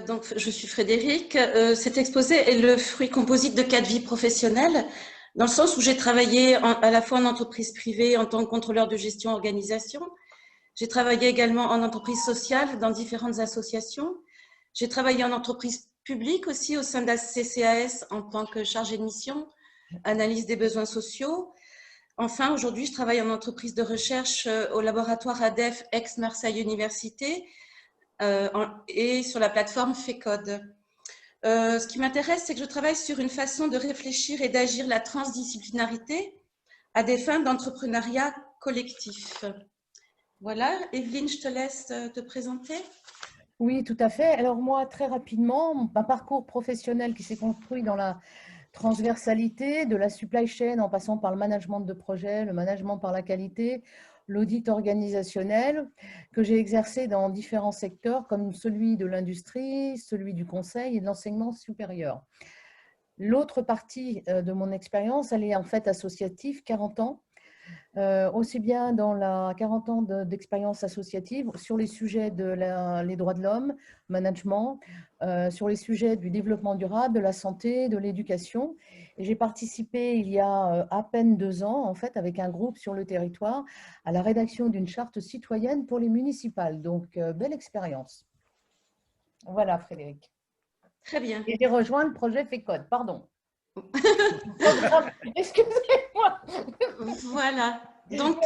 Donc, je suis Frédéric. Cet exposé est le fruit composite de 4 vies professionnelles, dans le sens où j'ai travaillé à la fois en entreprise privée en tant que contrôleur de gestion organisation. J'ai travaillé également en entreprise sociale dans différentes associations. J'ai travaillé en entreprise publique aussi au sein de la CCAS en tant que chargée de mission, analyse des besoins sociaux. Enfin, aujourd'hui, je travaille en entreprise de recherche au laboratoire ADEF ex-Marseille Université et sur la plateforme FECODE. Ce qui m'intéresse, c'est que je travaille sur une façon de réfléchir et d'agir la transdisciplinarité à des fins d'entrepreneuriat collectif. Voilà, Evelyne, je te laisse te présenter. Oui, tout à fait. Alors moi, très rapidement, un parcours professionnel qui s'est construit dans la transversalité de la supply chain en passant par le management de projet, le management par la qualité, l'audit organisationnel, que j'ai exercé dans différents secteurs comme celui de l'industrie, celui du conseil et de l'enseignement supérieur. L'autre partie de mon expérience, elle est en fait associative, 40 ans. Aussi bien dans la 40 ans d'expérience associative sur les sujets les droits de l'homme, management, sur les sujets du développement durable, de la santé, de l'éducation. Et j'ai participé il y a à peine 2 ans, en fait, avec un groupe sur le territoire, à la rédaction d'une charte citoyenne pour les municipales. Donc, belle expérience. Voilà, Frédéric. Très bien. Et j'ai rejoint le projet FECODE, pardon. Excusez-moi. Voilà. Donc,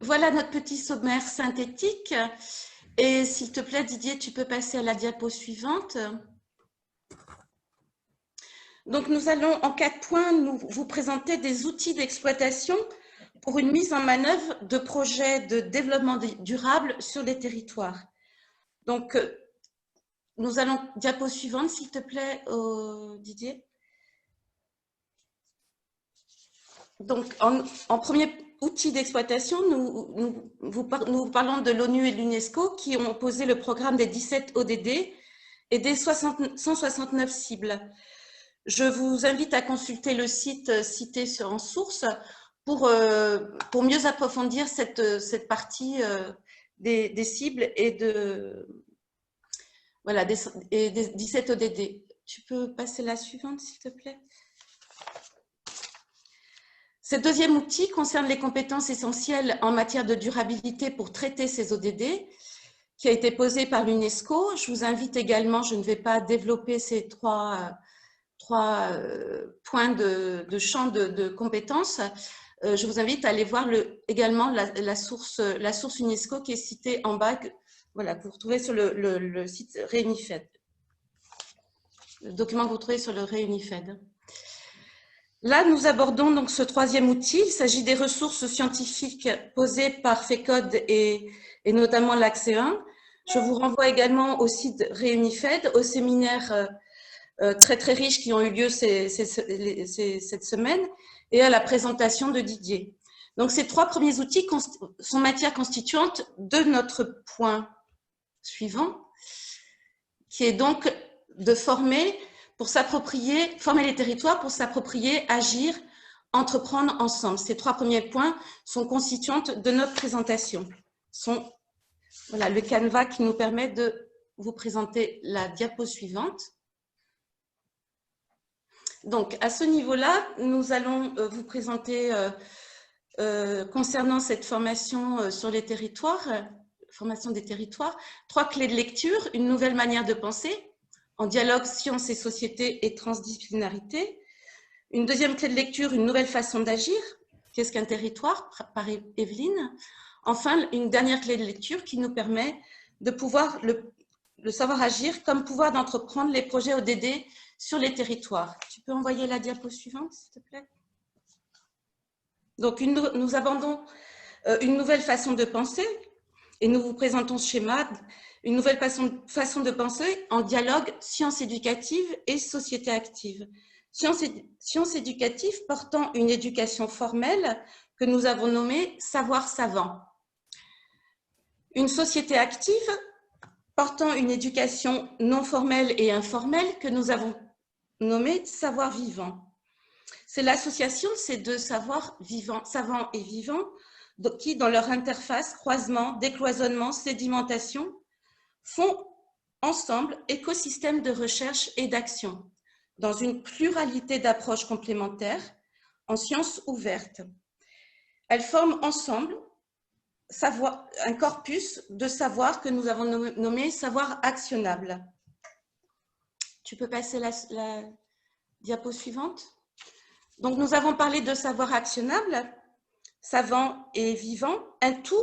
voilà notre petit sommaire synthétique. Et s'il te plaît, Didier, tu peux passer à la diapo suivante. Donc, nous allons en 4 points vous présenter des outils d'exploitation pour une mise en manœuvre de projets de développement durable sur les territoires. Donc, nous allons, diapo suivante, s'il te plaît, Didier. Donc, en premier outil d'exploitation, nous parlons de l'ONU et de l'UNESCO qui ont posé le programme des 17 ODD et des 169 cibles. Je vous invite à consulter le site cité en source pour mieux approfondir cette partie des cibles et voilà, des 17 ODD. Tu peux passer la suivante, s'il te plaît? Ce deuxième outil concerne les compétences essentielles en matière de durabilité pour traiter ces ODD, qui a été posé par l'UNESCO. Je vous invite également, je ne vais pas développer ces trois points de champ de compétences. Je vous invite à aller voir également la source UNESCO qui est citée en bas, voilà, que vous retrouvez sur le site Réunifed. Le document que vous trouvez sur le Réunifed. Là, nous abordons donc ce troisième outil. Il s'agit des ressources scientifiques posées par FECODE et notamment l'Axe 1. Je vous renvoie également au site Réunifed, au séminaire très très riches qui ont eu lieu cette semaine et à la présentation de Didier. Donc, ces 3 premiers outils sont matière constituante de notre point suivant, qui est donc de former les territoires pour s'approprier, agir, entreprendre ensemble. Ces 3 premiers points sont constituantes de notre présentation. Voilà, le canevas qui nous permet de vous présenter la diapo suivante. Donc, à ce niveau-là, nous allons vous présenter, concernant cette formation sur les territoires, formation des territoires, 3 clés de lecture, une nouvelle manière de penser, en dialogue, sciences et société et transdisciplinarité. Une deuxième clé de lecture, une nouvelle façon d'agir. Qu'est-ce qu'un territoire, par Evelyne. Enfin, une dernière clé de lecture qui nous permet de pouvoir le savoir agir comme pouvoir d'entreprendre les projets ODD sur les territoires. Tu peux envoyer la diapo suivante, s'il te plaît? Donc, nous abordons une nouvelle façon de penser et nous vous présentons ce schéma, une nouvelle façon de penser en dialogue sciences éducatives et société active. Sciences éducatives portant une éducation formelle que nous avons nommée savoir savant. Une société active portant une éducation non formelle et informelle que nous avons nommée savoir vivant. C'est l'association de ces 2 savoirs vivants, savants et vivants, qui, dans leur interface, croisement, décloisonnement, sédimentation, font ensemble écosystème de recherche et d'action dans une pluralité d'approches complémentaires en sciences ouvertes. Elles forment ensemble un corpus de savoir que nous avons nommé savoir actionnable. Tu peux passer la diapo suivante. Donc, nous avons parlé de savoir actionnable, savant et vivant, un tout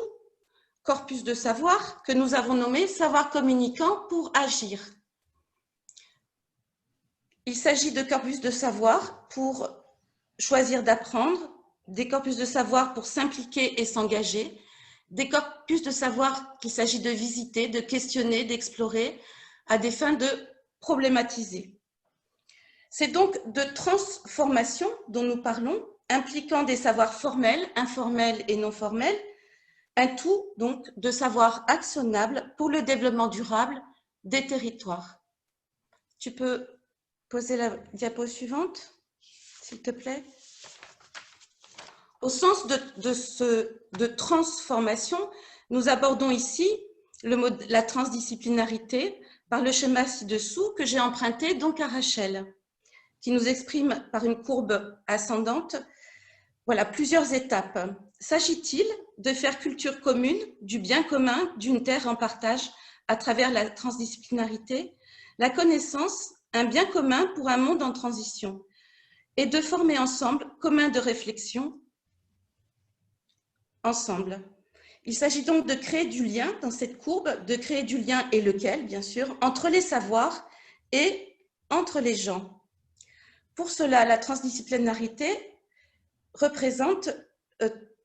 corpus de savoir que nous avons nommé savoir communicant pour agir. Il s'agit de corpus de savoir pour choisir d'apprendre, des corpus de savoir pour s'impliquer et s'engager, des corpus de savoir qu'il s'agit de visiter, de questionner, d'explorer à des fins de problématiser. C'est donc de transformation dont nous parlons, impliquant des savoirs formels, informels et non formels, un tout donc de savoirs actionnables pour le développement durable des territoires. Tu peux poser la diapo suivante, s'il te plaît. Au sens de transformation, nous abordons ici la transdisciplinarité par le schéma ci-dessous que j'ai emprunté donc à Rachel, qui nous exprime par une courbe ascendante, voilà, plusieurs étapes. S'agit-il de faire culture commune du bien commun d'une terre en partage à travers la transdisciplinarité, la connaissance, un bien commun pour un monde en transition, et de former ensemble commun de réflexion ensemble. Il s'agit donc de créer du lien dans cette courbe, de créer du lien et lequel, bien sûr, entre les savoirs et entre les gens. Pour cela, la transdisciplinarité peut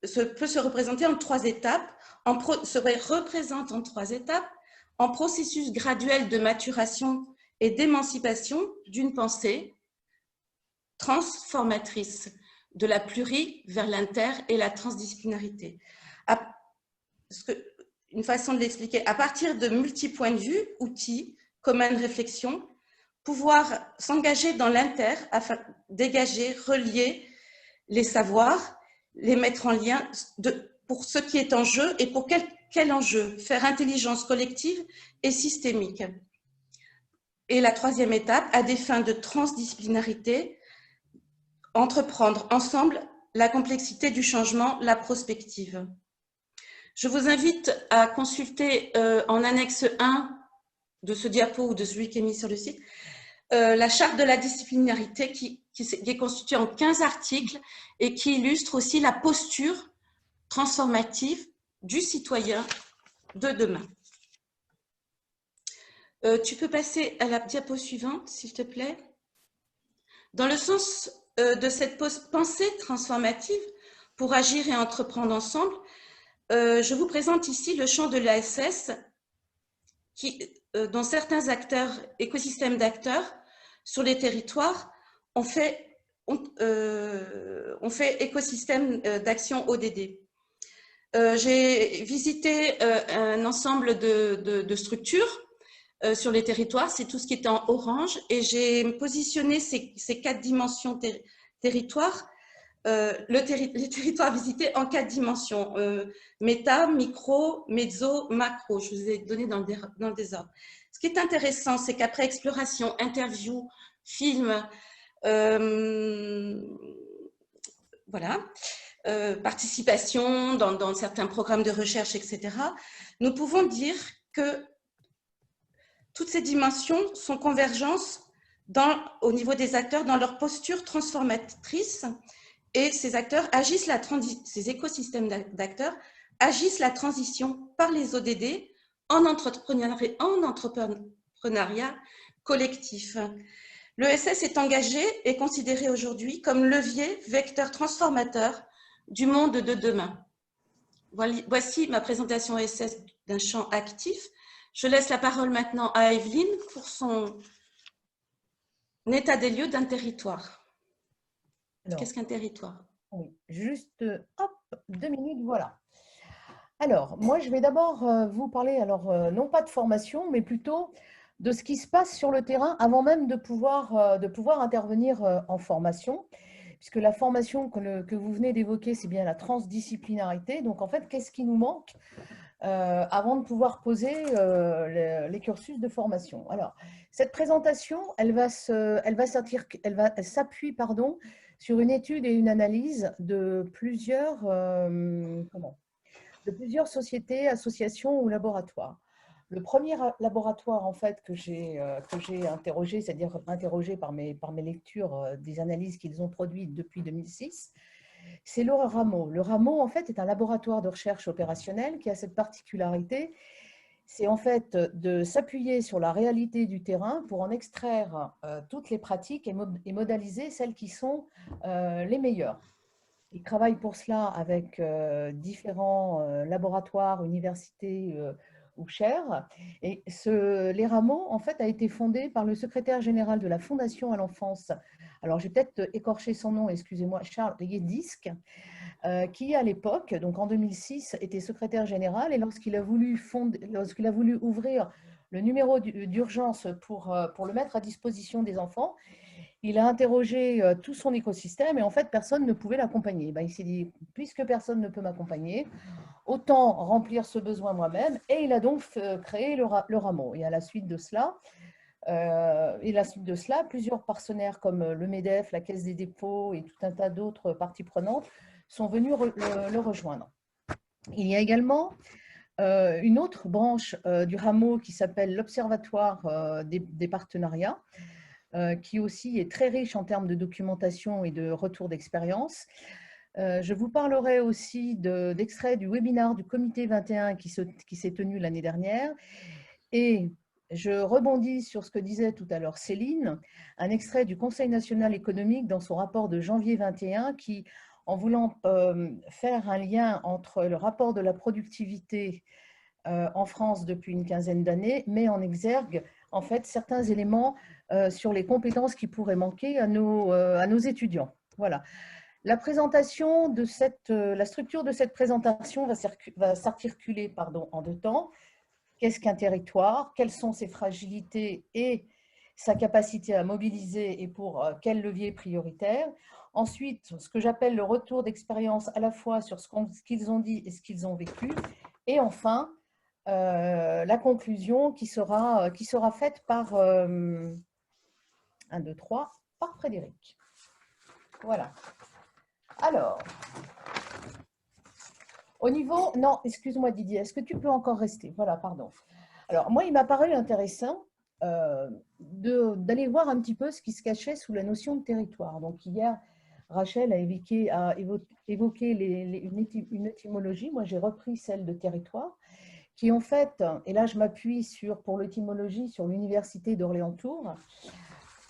se représenter en trois étapes, en processus graduel de maturation et d'émancipation d'une pensée transformatrice de la pluri vers l'inter et la transdisciplinarité. Une façon de l'expliquer, à partir de multi-points de vue, outils, communs de réflexion, pouvoir s'engager dans l'inter afin de dégager, relier les savoirs, les mettre en lien pour ce qui est en jeu et pour quel enjeu, faire intelligence collective et systémique. Et la troisième étape, à des fins de transdisciplinarité, entreprendre ensemble la complexité du changement, la prospective. Je vous invite à consulter en annexe 1 de ce diapo ou de celui qui est mis sur le site, la charte de la disciplinarité qui est constituée en 15 articles et qui illustre aussi la posture transformative du citoyen de demain. Tu peux passer à la diapo suivante, s'il te plaît. Dans le sens de cette pensée transformative pour agir et entreprendre ensemble, je vous présente ici le champ de l'ASS dont certains acteurs, écosystèmes d'acteurs sur les territoires ont fait écosystème d'action ODD. J'ai visité un ensemble de structures sur les territoires, c'est tout ce qui est en orange, et j'ai positionné ces 4 dimensions territoires, les territoires visités en 4 dimensions, méta, micro, mezzo, macro. Je vous ai donné dans le désordre. Ce qui est intéressant, c'est qu'après exploration, interview, film, voilà, participation dans certains programmes de recherche, etc., nous pouvons dire que toutes ces dimensions sont convergences au niveau des acteurs dans leur posture transformatrice, et ces acteurs agissent ces écosystèmes d'acteurs agissent la transition par les ODD en entrepreneuriat collectif. L'ESS est engagé et considéré aujourd'hui comme levier, vecteur transformateur du monde de demain. Voici ma présentation ESS d'un champ actif. Je laisse la parole maintenant à Evelyne pour son état des lieux d'un territoire. Qu'est-ce qu'un territoire? Oui, juste, hop, 2 minutes, voilà. Alors, moi, je vais d'abord vous parler, non pas de formation, mais plutôt de ce qui se passe sur le terrain avant même de pouvoir intervenir en formation, puisque la formation que vous venez d'évoquer, c'est bien la transdisciplinarité. Donc, en fait, qu'est-ce qui nous manque avant de pouvoir poser les cursus de formation. Alors, cette présentation, elle s'appuie sur une étude et une analyse de plusieurs sociétés, associations ou laboratoires. Le premier laboratoire en fait que j'ai interrogé, c'est-à-dire interrogé par mes lectures des analyses qu'ils ont produites depuis 2006, c'est le RAMO. Le RAMO en fait est un laboratoire de recherche opérationnelle qui a cette particularité, c'est en fait de s'appuyer sur la réalité du terrain pour en extraire toutes les pratiques et modaliser celles qui sont les meilleures. Ils travaillent pour cela avec différents laboratoires, universités ou chaires. Et les rameaux, en fait, a été fondé par le secrétaire général de la Fondation à l'enfance. Alors, j'ai peut-être écorché son nom, excusez-moi, Charles Yedisk, qui à l'époque, donc en 2006, était secrétaire général. Et lorsqu'il a voulu ouvrir le numéro d'urgence pour le mettre à disposition des enfants, il a interrogé tout son écosystème et en fait, personne ne pouvait l'accompagner. Ben, il s'est dit, puisque personne ne peut m'accompagner, autant remplir ce besoin moi-même. Et il a donc créé le rameau. Et à la suite de cela, plusieurs partenaires comme le MEDEF, la Caisse des dépôts et tout un tas d'autres parties prenantes sont venus le rejoindre. Il y a également une autre branche du rameau qui s'appelle l'Observatoire des partenariats, qui aussi est très riche en termes de documentation et de retour d'expérience. Je vous parlerai aussi d'extraits du webinaire du comité 21 qui s'est tenu l'année dernière. Et je rebondis sur ce que disait tout à l'heure Céline, un extrait du Conseil national économique dans son rapport de janvier 21 qui, en voulant faire un lien entre le rapport de la productivité en France depuis une quinzaine d'années, met en exergue en fait certains éléments sur les compétences qui pourraient manquer à nos étudiants. Voilà. La présentation de la structure de cette présentation va s'articuler en deux temps. Qu'est-ce qu'un territoire? Quelles sont ses fragilités et sa capacité à mobiliser et pour quel levier prioritaire? Ensuite, ce que j'appelle le retour d'expérience à la fois sur ce qu'ils ont dit et ce qu'ils ont vécu. Et enfin, la conclusion qui sera faite par 1, 2, 3, par Frédéric. Voilà. Alors, au niveau… Non, excuse-moi Didier, est-ce que tu peux encore rester? Voilà, pardon. Alors, moi, il m'a paru intéressant d'aller voir un petit peu ce qui se cachait sous la notion de territoire. Donc, hier, Rachel a évoqué une étymologie. Moi, j'ai repris celle de territoire, qui en fait, et là, je m'appuie pour l'étymologie sur l'université d'Orléans-Tours,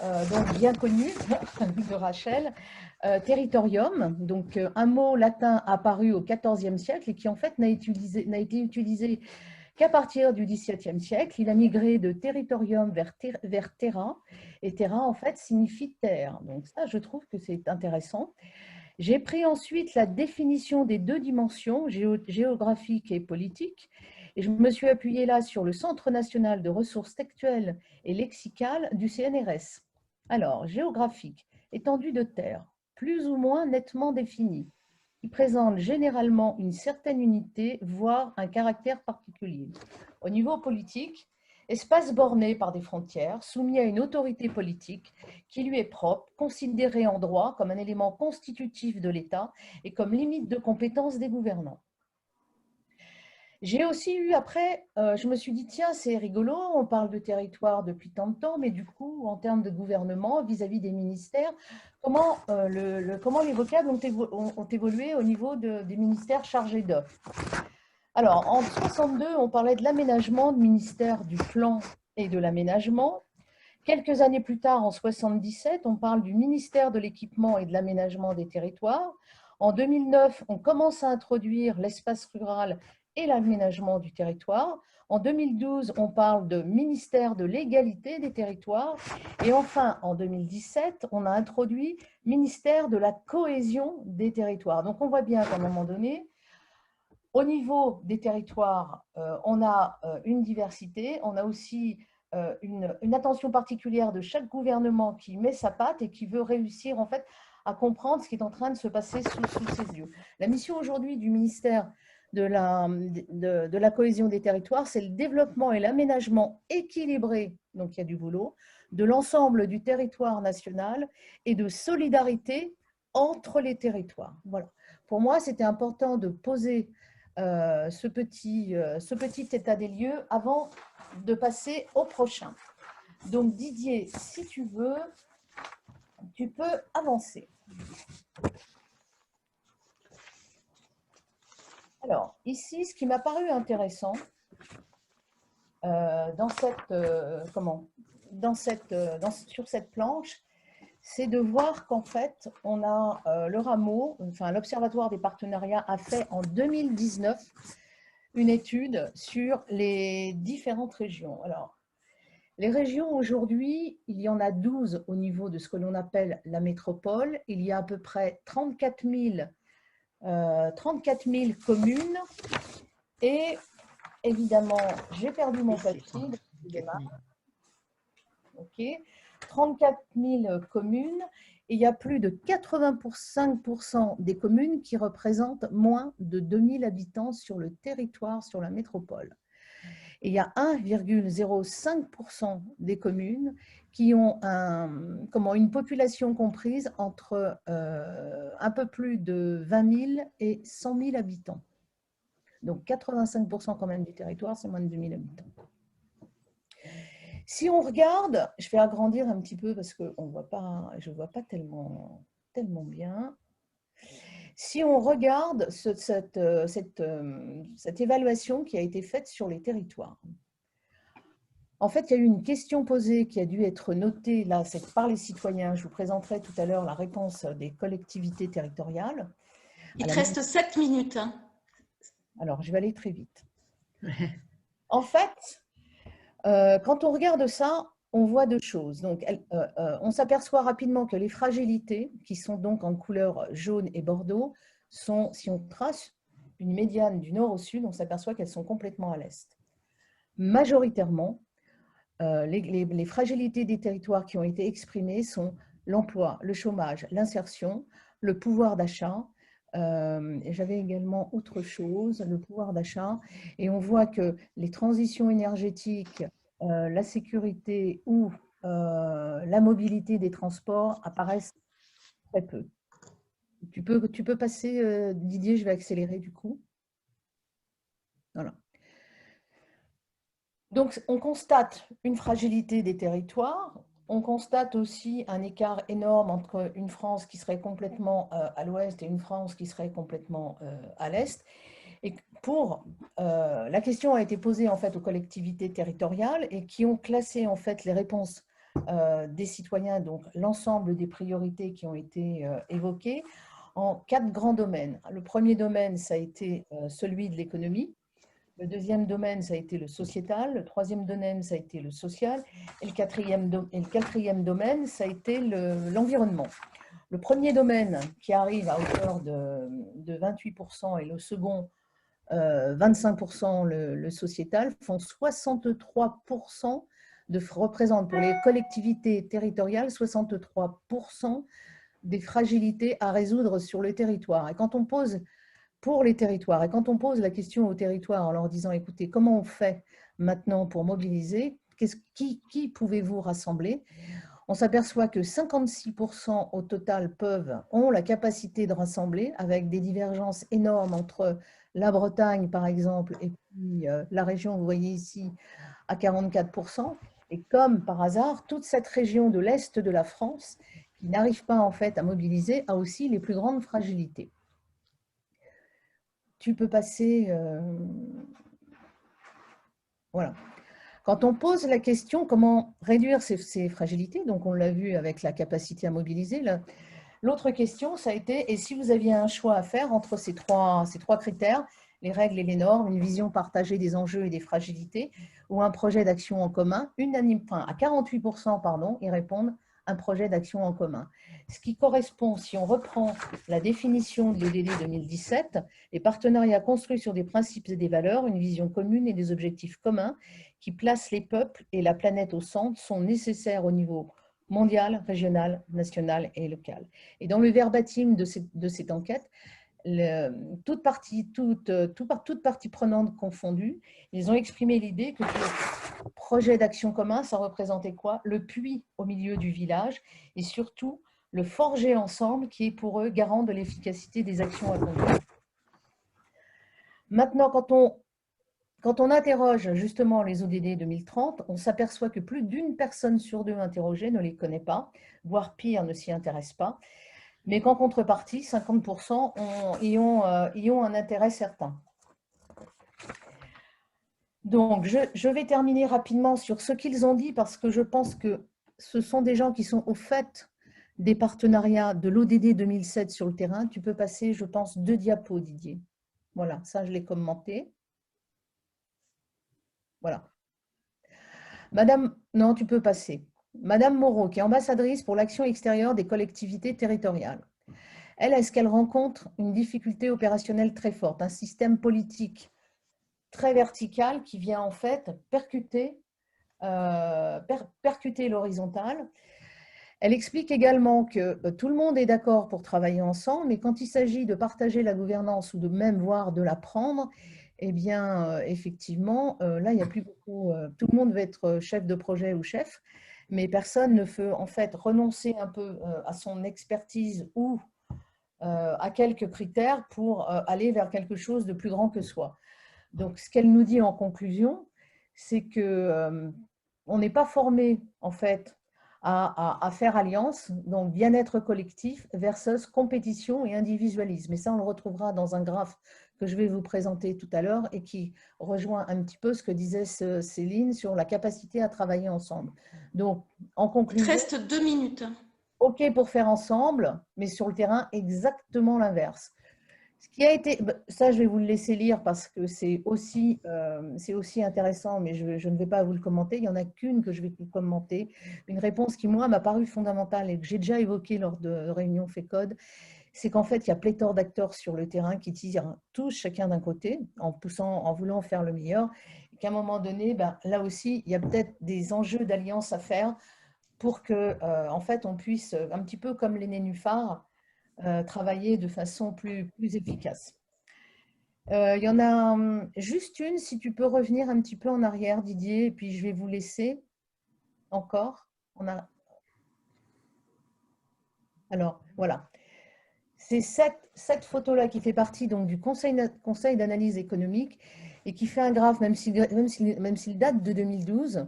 donc bien connu de Rachel, territorium, donc un mot latin apparu au XIVe siècle et qui en fait n'a été utilisé qu'à partir du XVIIe siècle. Il a migré de territorium vers terra, et terra en fait signifie terre. Donc ça, je trouve que c'est intéressant. J'ai pris ensuite la définition des deux dimensions, géographique et politique, et je me suis appuyée là sur le Centre national de ressources textuelles et lexicales du CNRS. Alors, géographique, étendue de terre, plus ou moins nettement définie, qui présente généralement une certaine unité, voire un caractère particulier. Au niveau politique, espace borné par des frontières, soumis à une autorité politique qui lui est propre, considéré en droit comme un élément constitutif de l'État et comme limite de compétence des gouvernants. J'ai aussi eu après, je me suis dit, tiens, c'est rigolo, on parle de territoire depuis tant de temps, mais du coup, en termes de gouvernement, vis-à-vis des ministères, comment les vocables ont évolué au niveau des ministères chargés de. Alors, en 62, on parlait de l'aménagement, du ministère du plan et de l'aménagement. Quelques années plus tard, en 77, on parle du ministère de l'équipement et de l'aménagement des territoires. En 2009, on commence à introduire l'espace rural et l'aménagement du territoire. En 2012, on parle de ministère de l'égalité des territoires. Et enfin, en 2017, on a introduit ministère de la cohésion des territoires. Donc, on voit bien qu'à un moment donné, au niveau des territoires, on a une diversité, on a aussi une attention particulière de chaque gouvernement qui met sa patte et qui veut réussir en fait à comprendre ce qui est en train de se passer sous ses yeux. La mission aujourd'hui du ministère de la cohésion des territoires, c'est le développement et l'aménagement équilibré, donc il y a du boulot, de l'ensemble du territoire national et de solidarité entre les territoires. Voilà. Pour moi, c'était important de poser ce petit état des lieux avant de passer au prochain. Donc Didier, si tu veux, tu peux avancer. Alors, ici, ce qui m'a paru intéressant sur cette planche, c'est de voir qu'en fait, on a le Rameau, enfin l'Observatoire des partenariats a fait en 2019 une étude sur les différentes régions. Alors, les régions aujourd'hui, il y en a 12 au niveau de ce que l'on appelle la métropole. Il y a à peu près 34 000 communes et évidemment, j'ai perdu mon papier. Ok, 34 000 communes et il y a plus de 85% des communes qui représentent moins de 2000 habitants sur le territoire, sur la métropole. Et il y a 1,05% des communes qui ont une population comprise entre un peu plus de 20 000 et 100 000 habitants. Donc 85% quand même du territoire, c'est moins de 2000 habitants. Si on regarde, je vais agrandir un petit peu parce que je ne vois pas tellement bien. Si on regarde cette évaluation qui a été faite sur les territoires, en fait, il y a eu une question posée qui a dû être notée, là, c'est par les citoyens. Je vous présenterai tout à l'heure la réponse des collectivités territoriales. Il te reste 7 minutes. Hein. Alors, je vais aller très vite. En fait, quand on regarde ça, on voit deux choses. Donc, on s'aperçoit rapidement que les fragilités, qui sont donc en couleur jaune et bordeaux, sont, si on trace une médiane du nord au sud, on s'aperçoit qu'elles sont complètement à l'est. Majoritairement, les fragilités des territoires qui ont été exprimées sont l'emploi, le chômage, l'insertion, le pouvoir d'achat. J'avais également autre chose, le pouvoir d'achat. Et on voit que les transitions énergétiques, la sécurité ou la mobilité des transports apparaissent très peu. Tu peux passer, Didier, je vais accélérer du coup. Voilà. Donc, on constate une fragilité des territoires. On constate aussi un écart énorme entre une France qui serait complètement à l'ouest et une France qui serait complètement à l'est. Et la question a été posée en fait aux collectivités territoriales et qui ont classé en fait les réponses des citoyens, donc l'ensemble des priorités qui ont été évoquées, en 4 grands domaines. Le premier domaine, ça a été celui de l'économie. Le deuxième domaine, ça a été le sociétal. Le troisième domaine, ça a été le social. Et le quatrième domaine, ça a été l'environnement. Le premier domaine, qui arrive à hauteur de 28%, et le second, 25%, le sociétal, font 63%, représentent pour les collectivités territoriales 63% des fragilités à résoudre sur le territoire. Et quand on pose pour les territoires. Et quand on pose la question aux territoires en leur disant, écoutez, comment on fait maintenant pour mobiliser, qui pouvez-vous rassembler? On s'aperçoit que 56% au total ont la capacité de rassembler, avec des divergences énormes entre la Bretagne, par exemple, et puis la région, vous voyez ici, à 44%. Et comme par hasard, toute cette région de l'Est de la France, qui n'arrive pas en fait à mobiliser, a aussi les plus grandes fragilités. Tu peux passer… voilà. Quand on pose la question comment réduire ces fragilités, donc on l'a vu avec la capacité à mobiliser, l'autre question, ça a été, et si vous aviez un choix à faire entre ces trois critères, les règles et les normes, une vision partagée des enjeux et des fragilités, ou un projet d'action en commun, à 48%, pardon, ils répondent un projet d'action en commun. Ce qui correspond, si on reprend la définition de l'ODD 2017, les partenariats construits sur des principes et des valeurs, une vision commune et des objectifs communs qui placent les peuples et la planète au centre sont nécessaires au niveau mondial, régional, national et local. Et dans le verbatim de cette enquête, toute partie prenante confondue, ils ont exprimé l'idée que le projet d'action commun, ça représentait quoi? Le puits au milieu du village et surtout le forger ensemble qui est pour eux garant de l'efficacité des actions accomplies. Maintenant, quand on interroge justement les ODD 2030, on s'aperçoit que plus d'une personne sur deux interrogée ne les connaît pas, voire pire, ne s'y intéresse pas, mais qu'en contrepartie, 50% y ont un intérêt certain. Donc, je vais terminer rapidement sur ce qu'ils ont dit parce que je pense que ce sont des gens qui sont au fait des partenariats de l'ODD 2007 sur le terrain. Tu peux passer, je pense, 2 diapos, Didier. Voilà, ça, je l'ai commenté. Voilà. Madame, non, tu peux passer. Madame Moreau, qui est ambassadrice pour l'action extérieure des collectivités territoriales. Elle, est-ce qu'elle rencontre une difficulté opérationnelle très forte, un système politique très vertical qui vient en fait percuter l'horizontale. Elle explique également que tout le monde est d'accord pour travailler ensemble, mais quand il s'agit de partager la gouvernance ou de même voir de la prendre, eh bien, effectivement, là, il n'y a plus beaucoup. Tout le monde veut être chef de projet ou chef, mais personne ne veut en fait renoncer un peu à son expertise ou à quelques critères pour aller vers quelque chose de plus grand que soi. Donc, ce qu'elle nous dit en conclusion, c'est que on n'est pas formé en fait à faire alliance, donc bien-être collectif versus compétition et individualisme. Et ça, on le retrouvera dans un graphe que je vais vous présenter tout à l'heure et qui rejoint un petit peu ce que disait Céline sur la capacité à travailler ensemble. Donc, en conclusion… Il te reste 2 minutes. OK pour faire ensemble, mais sur le terrain, exactement l'inverse. Ce qui a été, ça je vais vous le laisser lire parce que c'est aussi intéressant, mais je ne vais pas vous le commenter. Il n'y en a qu'une que je vais vous commenter. Une réponse qui, moi, m'a paru fondamentale et que j'ai déjà évoquée lors de réunions FECODE, c'est qu'en fait, il y a pléthore d'acteurs sur le terrain qui tirent tous chacun d'un côté, en voulant faire le meilleur. Et qu'à un moment donné, là aussi, il y a peut-être des enjeux d'alliance à faire pour que, en fait, on puisse, un petit peu comme les nénuphars, travailler de façon plus efficace. Il y en a juste une, si tu peux revenir un petit peu en arrière, Didier, et puis je vais vous laisser encore. Alors, voilà. C'est cette photo-là qui fait partie donc, du Conseil d'analyse économique et qui fait un graphe, même s'il date de 2012,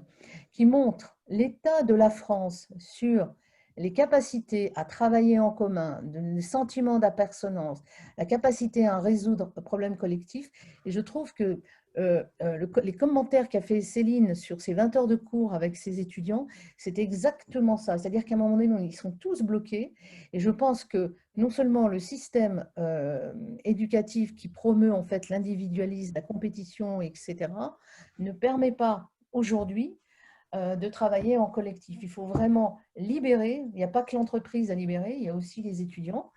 qui montre l'état de la France sur les capacités à travailler en commun, le sentiment d'appartenance, la capacité à résoudre un problème collectif. Et je trouve que les commentaires qu'a fait Céline sur ses 20 heures de cours avec ses étudiants, c'est exactement ça. C'est-à-dire qu'à un moment donné, ils sont tous bloqués. Et je pense que non seulement le système éducatif qui promeut en fait l'individualisme, la compétition, etc., ne permet pas aujourd'hui de travailler en collectif. Il faut vraiment libérer. Il n'y a pas que l'entreprise à libérer, il y a aussi les étudiants.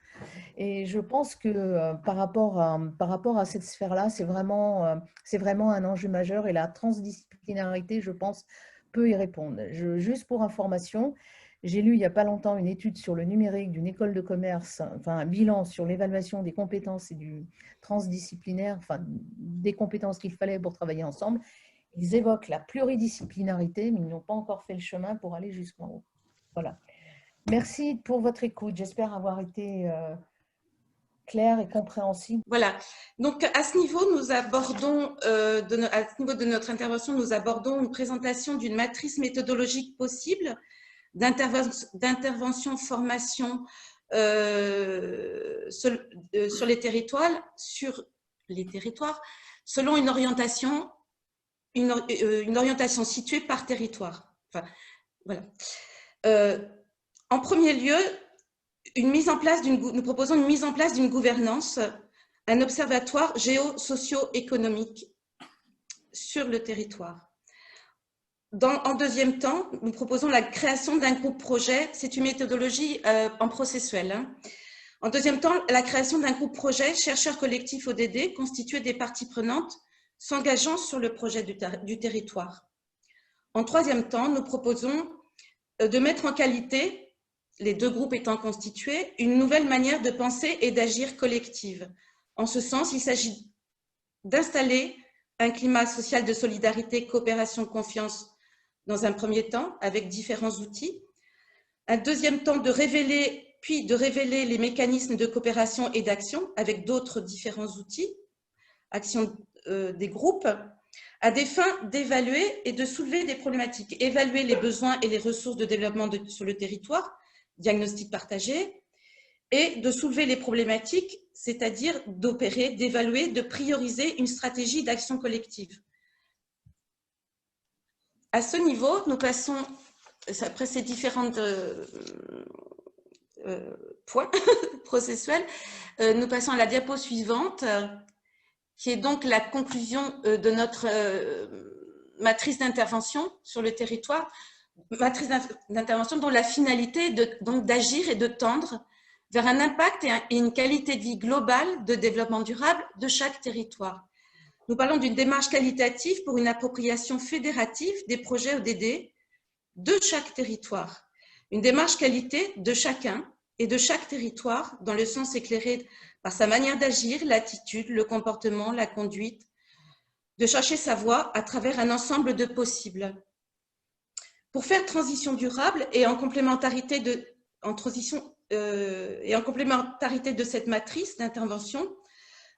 Et je pense que par rapport à cette sphère-là, c'est vraiment un enjeu majeur et la transdisciplinarité, je pense, peut y répondre. Juste pour information, j'ai lu il n'y a pas longtemps une étude sur le numérique d'une école de commerce, enfin un bilan sur l'évaluation des compétences et du transdisciplinaire, enfin des compétences qu'il fallait pour travailler ensemble. Ils évoquent la pluridisciplinarité, mais ils n'ont pas encore fait le chemin pour aller jusqu'en haut. Voilà. Merci pour votre écoute. J'espère avoir été clair et compréhensible. Voilà. Donc, à ce niveau, nous abordons, à ce niveau de notre intervention, nous abordons une présentation d'une matrice méthodologique possible d'intervention, formation sur les territoires, selon une orientation située par territoire. Enfin, voilà. En premier lieu, nous proposons une mise en place d'une gouvernance, un observatoire géo-socio-économique sur le territoire. En deuxième temps, nous proposons la création d'un groupe projet. C'est une méthodologie en processuel. Hein. En deuxième temps, la création d'un groupe projet, chercheurs collectifs ODD, constitué des parties prenantes, s'engageant sur le projet du territoire. En troisième temps, nous proposons de mettre en qualité, les deux groupes étant constitués, une nouvelle manière de penser et d'agir collective, En ce sens, il s'agit d'installer un climat social de solidarité, coopération, confiance dans un premier temps, avec différents outils. Un deuxième temps, de révéler les mécanismes de coopération et d'action avec d'autres différents outils, action des groupes, à des fins d'évaluer et de soulever des problématiques, évaluer les besoins et les ressources de développement sur le territoire, diagnostic partagé, et de soulever les problématiques, c'est-à-dire d'opérer, d'évaluer, de prioriser une stratégie d'action collective. À ce niveau, nous passons, après ces différents points processuels, nous passons à la diapo suivante, qui est donc la conclusion de notre matrice d'intervention sur le territoire, matrice d'intervention dont la finalité est donc d'agir et de tendre vers un impact et une qualité de vie globale de développement durable de chaque territoire. Nous parlons d'une démarche qualitative pour une appropriation fédérative des projets ODD de chaque territoire. Une démarche qualité de chacun et de chaque territoire dans le sens éclairé par sa manière d'agir, l'attitude, le comportement, la conduite, de chercher sa voie à travers un ensemble de possibles. Pour faire transition durable et en complémentarité de cette matrice d'intervention,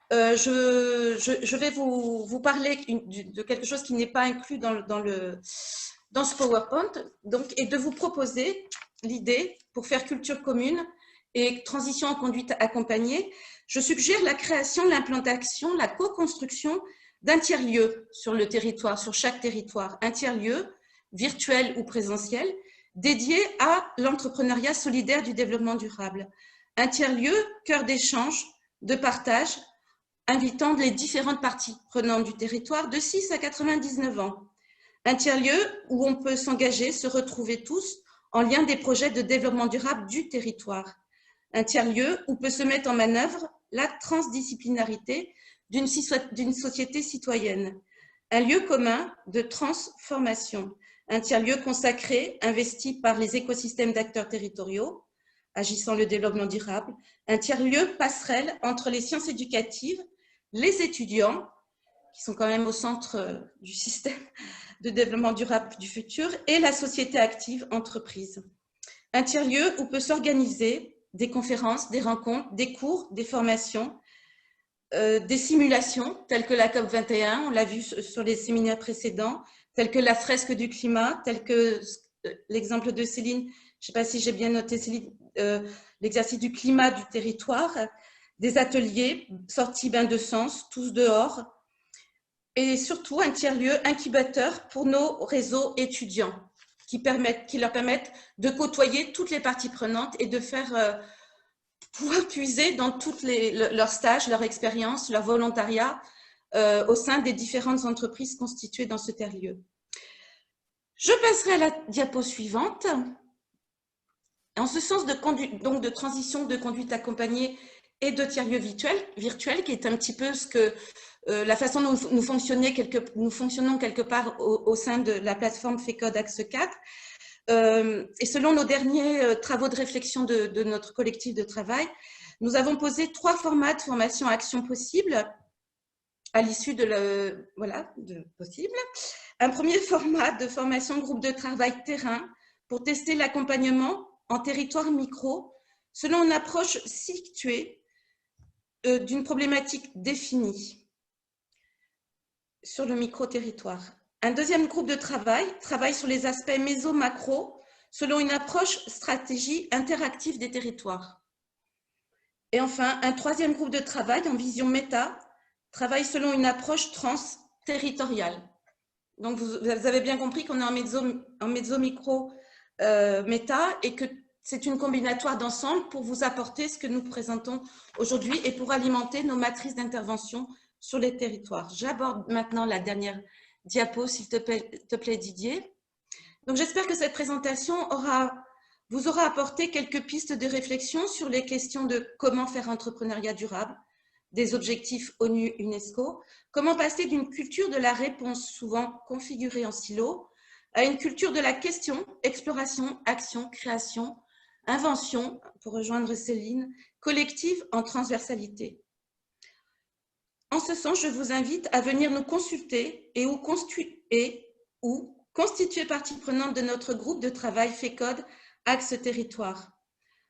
je vais vous parler de quelque chose qui n'est pas inclus dans ce PowerPoint, donc, et de vous proposer l'idée, pour faire culture commune et transition en conduite accompagnée, je suggère la création, l'implantation, la co-construction d'un tiers-lieu sur le territoire, sur chaque territoire, un tiers-lieu virtuel ou présentiel, dédié à l'entrepreneuriat solidaire du développement durable. Un tiers-lieu, cœur d'échange, de partage, invitant les différentes parties prenantes du territoire de 6 à 99 ans. Un tiers-lieu où on peut s'engager, se retrouver tous en lien des projets de développement durable du territoire. Un tiers-lieu où peut se mettre en manœuvre la transdisciplinarité d'une société citoyenne. Un lieu commun de transformation. Un tiers-lieu consacré, investi par les écosystèmes d'acteurs territoriaux, agissant le développement durable. Un tiers-lieu passerelle entre les sciences éducatives, les étudiants, qui sont quand même au centre du système de développement durable du futur, et la société active entreprise. Un tiers-lieu où peut s'organiser des conférences, des rencontres, des cours, des formations, des simulations, telles que la COP21, on l'a vu sur les séminaires précédents, telles que la fresque du climat, telles que l'exemple de Céline, je ne sais pas si j'ai bien noté Céline, l'exercice du climat du territoire, des ateliers, sorties bains de sens, tous dehors, et surtout un tiers-lieu incubateur pour nos réseaux étudiants qui leur permettent de côtoyer toutes les parties prenantes et de pouvoir puiser dans toutes leurs stages, leur expérience, leur volontariat au sein des différentes entreprises constituées dans ce tiers-lieu. Je passerai à la diapo suivante. En ce sens de transition de conduite accompagnée et de tiers-lieu virtuel, qui est un petit peu la façon dont nous fonctionnons quelque part au sein de la plateforme FECODE Axe 4. Et selon nos derniers travaux de réflexion de notre collectif de travail, nous avons posé 3 formats de formation action possible à l'issue de possible. Un premier format de formation groupe de travail terrain pour tester l'accompagnement en territoire micro selon une approche située d'une problématique définie sur le micro-territoire. Un deuxième groupe de travaille sur les aspects méso-macro selon une approche stratégie interactive des territoires. Et enfin, un troisième groupe de travail en vision méta travaille selon une approche trans-territoriale. Donc, vous avez bien compris qu'on est en méso-micro méta et que c'est une combinatoire d'ensemble pour vous apporter ce que nous présentons aujourd'hui et pour alimenter nos matrices d'intervention sur les territoires. J'aborde maintenant la dernière diapo, s'il te plaît, Didier. Donc, j'espère que cette présentation vous aura apporté quelques pistes de réflexion sur les questions de comment faire entrepreneuriat durable, des objectifs ONU-UNESCO, comment passer d'une culture de la réponse souvent configurée en silo à une culture de la question, exploration, action, création, invention, pour rejoindre Céline, collective en transversalité. En ce sens, je vous invite à venir nous consulter et ou constituer partie prenante de notre groupe de travail FECODE Axe Territoire,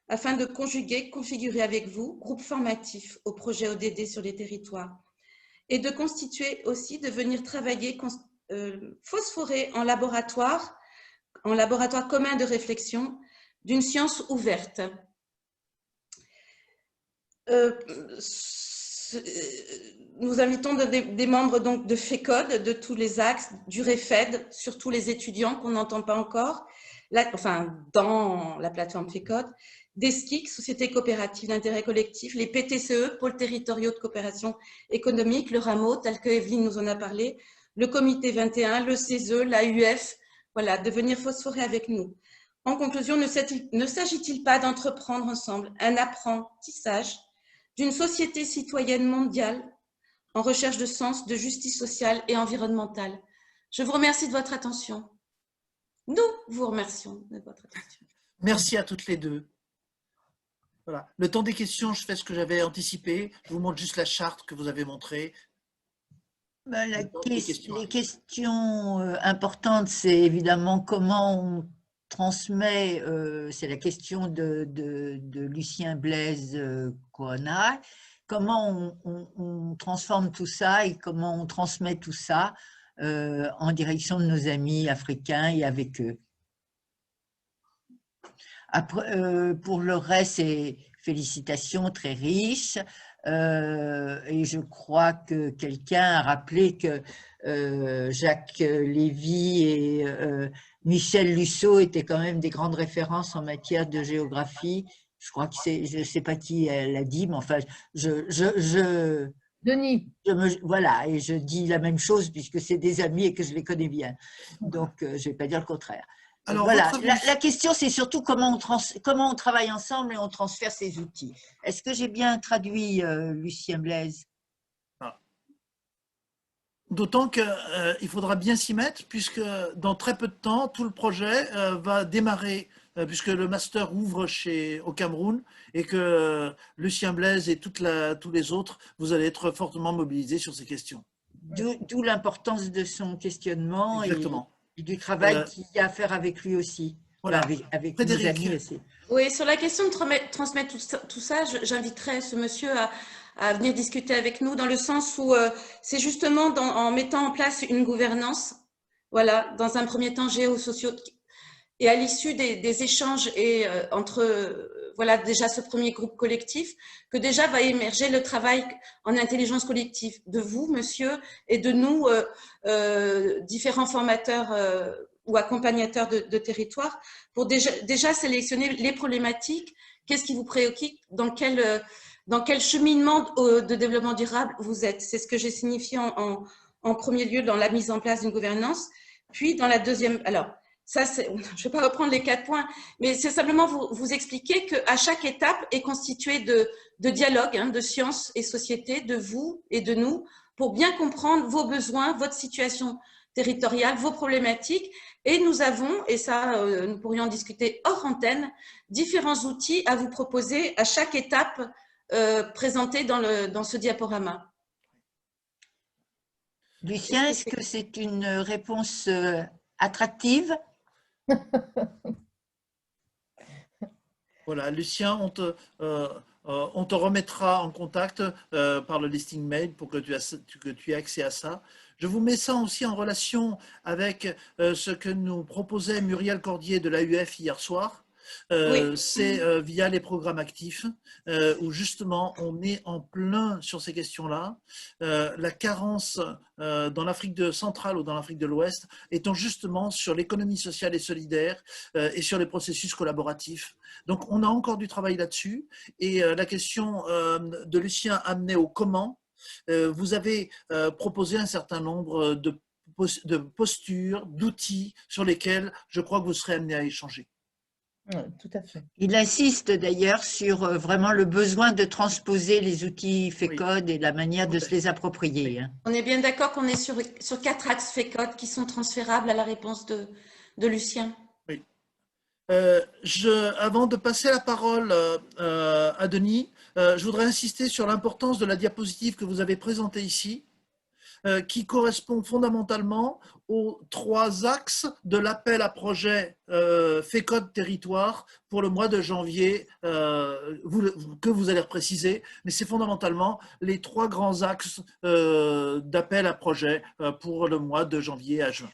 afin de configurer avec vous groupe formatif au projet ODD sur les territoires et de constituer aussi, de venir travailler, phosphorer en laboratoire commun de réflexion d'une science ouverte. Nous invitons des membres donc de FECODE, de tous les axes, du REFED, surtout les étudiants qu'on n'entend pas encore, dans la plateforme FECODE, des SCIC, Sociétés coopératives d'intérêt collectif, les PTCE, Pôles territoriaux de coopération économique, le rameau, tel que Evelyne nous en a parlé, le comité 21, le CESE, l'AUF, voilà, de venir phosphorer avec nous. En conclusion, ne s'agit-il pas d'entreprendre ensemble un apprentissage d'une société citoyenne mondiale en recherche de sens, de justice sociale et environnementale? Je vous remercie de votre attention. Nous vous remercions de votre attention. Merci à toutes les deux. Voilà. Le temps des questions, je fais ce que j'avais anticipé. Je vous montre juste la charte que vous avez montrée. Les questions importantes, c'est évidemment comment on transmet, c'est la question de Lucien Blaise Coana, comment on transforme tout ça et comment on transmet tout ça en direction de nos amis africains et avec eux. Après, pour le reste, c'est félicitations, très riche. Et je crois que quelqu'un a rappelé que Jacques Lévy et Michel Lusseau étaient quand même des grandes références en matière de géographie. Je crois que c'est, je ne sais pas qui l'a dit, mais enfin, Denis. Voilà, et je dis la même chose puisque c'est des amis et que je les connais bien. Donc, je ne vais pas dire le contraire. Alors, voilà, la question, c'est surtout comment on travaille ensemble et on transfère ces outils. Est-ce que j'ai bien traduit, Lucien Blaise? D'autant qu'il faudra bien s'y mettre, puisque dans très peu de temps, tout le projet va démarrer, puisque le master ouvre au Cameroun, et que Lucien Blaise et tous les autres, vous allez être fortement mobilisés sur ces questions. D'où l'importance de son questionnement. Exactement. Et du travail qu'il y a à faire avec lui aussi, voilà. avec nos amis aussi. Oui, sur la question de transmettre tout ça, j'inviterai ce monsieur à venir discuter avec nous, dans le sens où c'est justement en mettant en place une gouvernance, voilà, dans un premier temps géosociaux, et à l'issue des échanges et entre voilà, déjà ce premier groupe collectif, que déjà va émerger le travail en intelligence collective de vous, monsieur, et de nous, différents formateurs ou accompagnateurs de territoire, pour déjà sélectionner les problématiques, qu'est-ce qui vous préoccupe, dans quel cheminement de développement durable vous êtes. C'est ce que j'ai signifié en premier lieu dans la mise en place d'une gouvernance, puis dans la deuxième… Alors, ça, je ne vais pas reprendre les 4 points, mais c'est simplement vous expliquer qu'à chaque étape est constituée de dialogue, hein, de sciences et société, de vous et de nous, pour bien comprendre vos besoins, votre situation territoriale, vos problématiques. Et nous avons, et ça, nous pourrions en discuter hors antenne, différents outils à vous proposer à chaque étape présentée dans ce diaporama. Lucien, est-ce que c'est une réponse attractive? Voilà, Lucien, on te remettra en contact par le listing mail pour que tu aies accès à ça. Je vous mets ça aussi en relation avec ce que nous proposait Muriel Cordier de l'AUF hier soir. Oui. C'est via les programmes actifs où justement on est en plein sur ces questions-là. La carence dans l'Afrique centrale ou dans l'Afrique de l'Ouest étant justement sur l'économie sociale et solidaire et sur les processus collaboratifs. Donc on a encore du travail là-dessus. Et la question de Lucien amenait au comment. Vous avez proposé un certain nombre de postures, d'outils sur lesquels je crois que vous serez amené à échanger. Oui, tout à fait. Il insiste d'ailleurs sur vraiment le besoin de transposer les outils FECODE et la manière de se les approprier. Hein. On est bien d'accord qu'on est sur 4 axes FECODE qui sont transférables à la réponse de Lucien. Oui. Avant de passer la parole à Denis, je voudrais insister sur l'importance de la diapositive que vous avez présentée ici, qui correspond fondamentalement aux 3 axes de l'appel à projet FECODE Territoire pour le mois de janvier, que vous allez repréciser, mais c'est fondamentalement les 3 grands axes d'appel à projet pour le mois de janvier à juin.